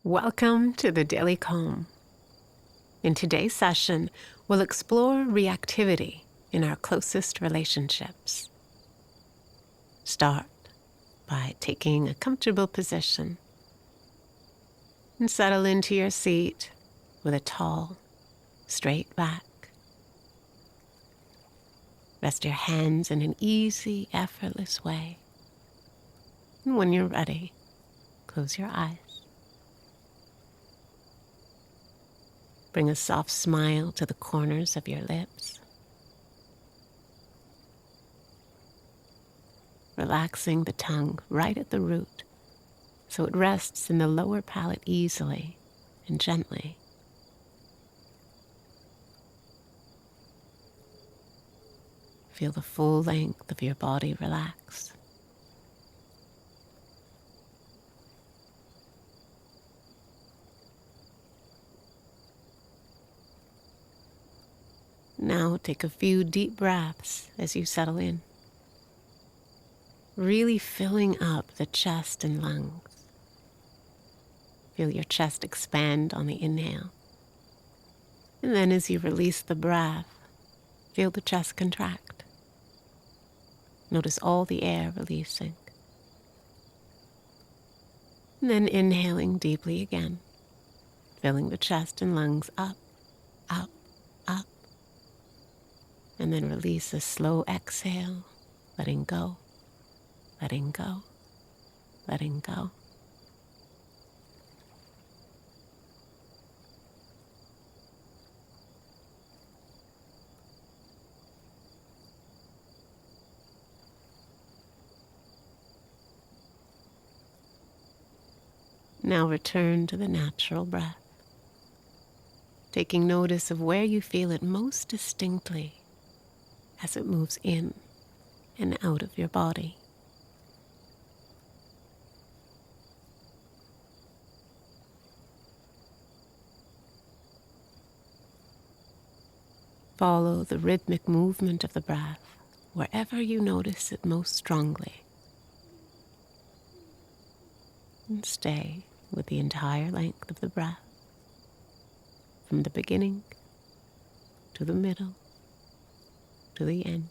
Welcome to the Daily Calm. In today's session, we'll explore reactivity in our closest relationships. Start by taking a comfortable position and settle into your seat with a tall, straight back. Rest your hands in an easy, effortless way. And when you're ready, close your eyes. Bring a soft smile to the corners of your lips. Relaxing the tongue right at the root so it rests in the lower palate easily and gently. Feel the full length of your body relax. Now take a few deep breaths as you settle in, really filling up the chest and lungs. Feel your chest expand on the inhale. And then as you release the breath, feel the chest contract. Notice all the air releasing. And then inhaling deeply again, filling the chest and lungs up, up, up. And then release a slow exhale, letting go, letting go, letting go. Now return to the natural breath, taking notice of where you feel it most distinctly as it moves in and out of your body. Follow the rhythmic movement of the breath wherever you notice it most strongly. And stay with the entire length of the breath, from the beginning to the middle to the end.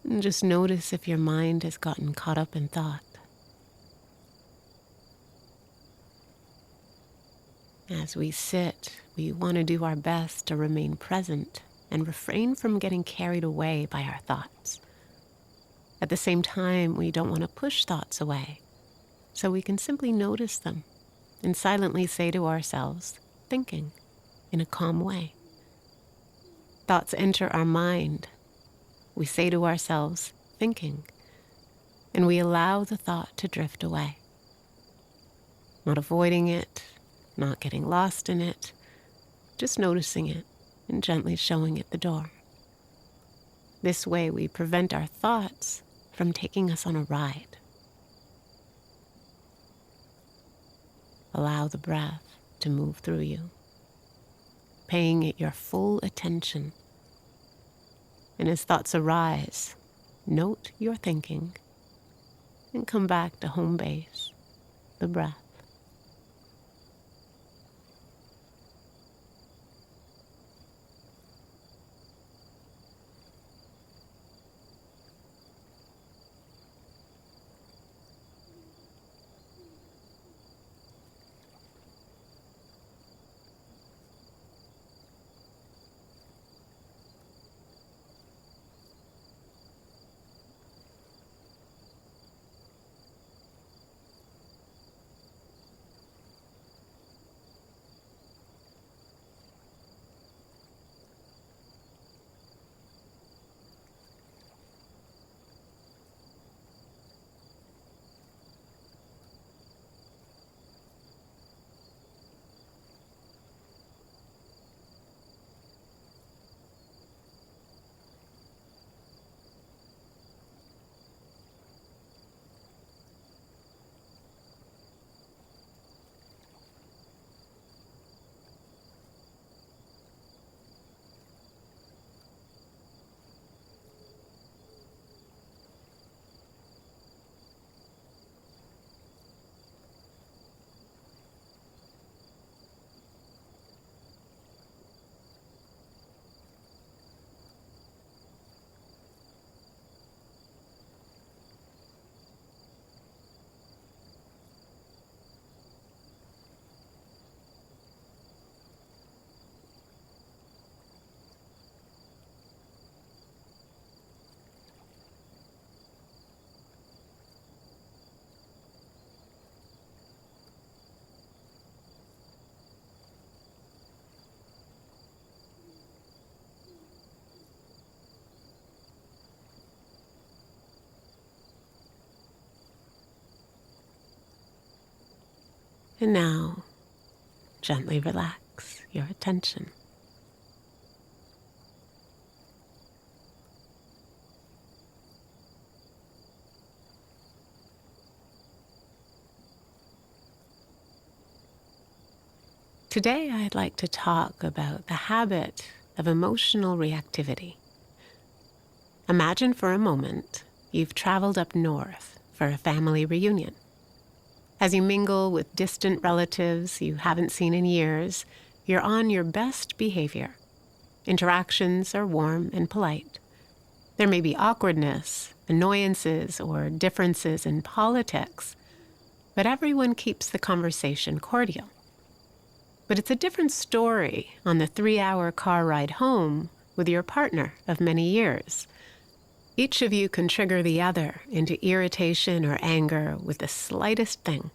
And just notice if your mind has gotten caught up in thought. As we sit, we want to do our best to remain present and refrain from getting carried away by our thoughts. At the same time, we don't want to push thoughts away, so we can simply notice them and silently say to ourselves, thinking, in a calm way. Thoughts enter our mind. We say to ourselves, thinking, and we allow the thought to drift away. Not avoiding it, not getting lost in it, just noticing it and gently showing it the door. This way we prevent our thoughts from taking us on a ride. Allow the breath to move through you, paying it your full attention. And as thoughts arise, note your thinking and come back to home base, the breath. And now, gently relax your attention. Today, I'd like to talk about the habit of emotional reactivity. Imagine for a moment you've traveled up north for a family reunion. As you mingle with distant relatives you haven't seen in years, you're on your best behavior. Interactions are warm and polite. There may be awkwardness, annoyances, or differences in politics, but everyone keeps the conversation cordial. But it's a different story on the 3-hour car ride home with your partner of many years. Each of you can trigger the other into irritation or anger with the slightest thing.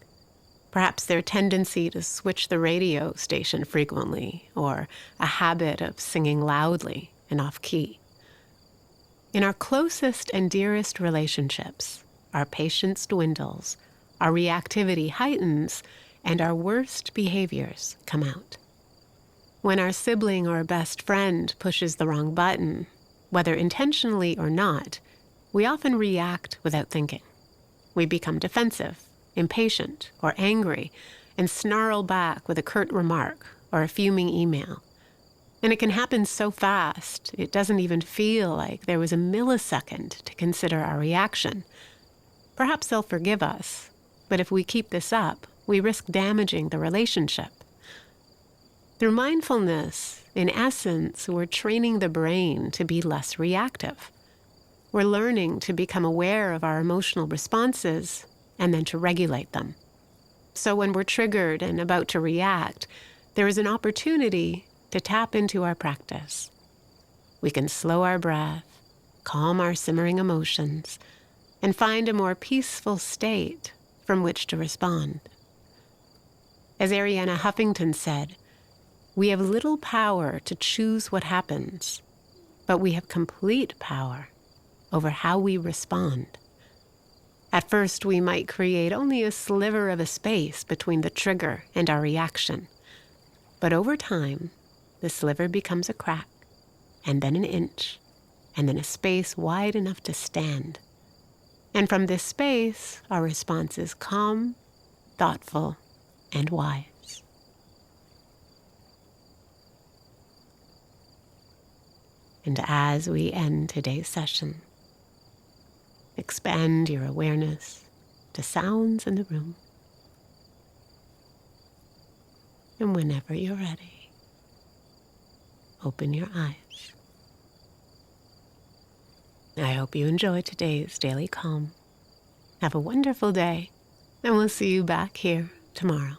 Perhaps their tendency to switch the radio station frequently, or a habit of singing loudly and off-key. In our closest and dearest relationships, our patience dwindles, our reactivity heightens, and our worst behaviors come out. When our sibling or best friend pushes the wrong button, whether intentionally or not, we often react without thinking. We become defensive, impatient, or angry, and snarl back with a curt remark or a fuming email. And it can happen so fast, it doesn't even feel like there was a millisecond to consider our reaction. Perhaps they'll forgive us, but if we keep this up, we risk damaging the relationship. Through mindfulness, in essence, we're training the brain to be less reactive. We're learning to become aware of our emotional responses and then to regulate them. So when we're triggered and about to react, there is an opportunity to tap into our practice. We can slow our breath, calm our simmering emotions, and find a more peaceful state from which to respond. As Arianna Huffington said, we have little power to choose what happens, but we have complete power over how we respond. At first, we might create only a sliver of a space between the trigger and our reaction. But over time, the sliver becomes a crack, and then an inch, and then a space wide enough to stand. And from this space, our response is calm, thoughtful, and wise. And as we end today's session, expand your awareness to sounds in the room. And whenever you're ready, open your eyes. I hope you enjoyed today's Daily Calm. Have a wonderful day, and we'll see you back here tomorrow.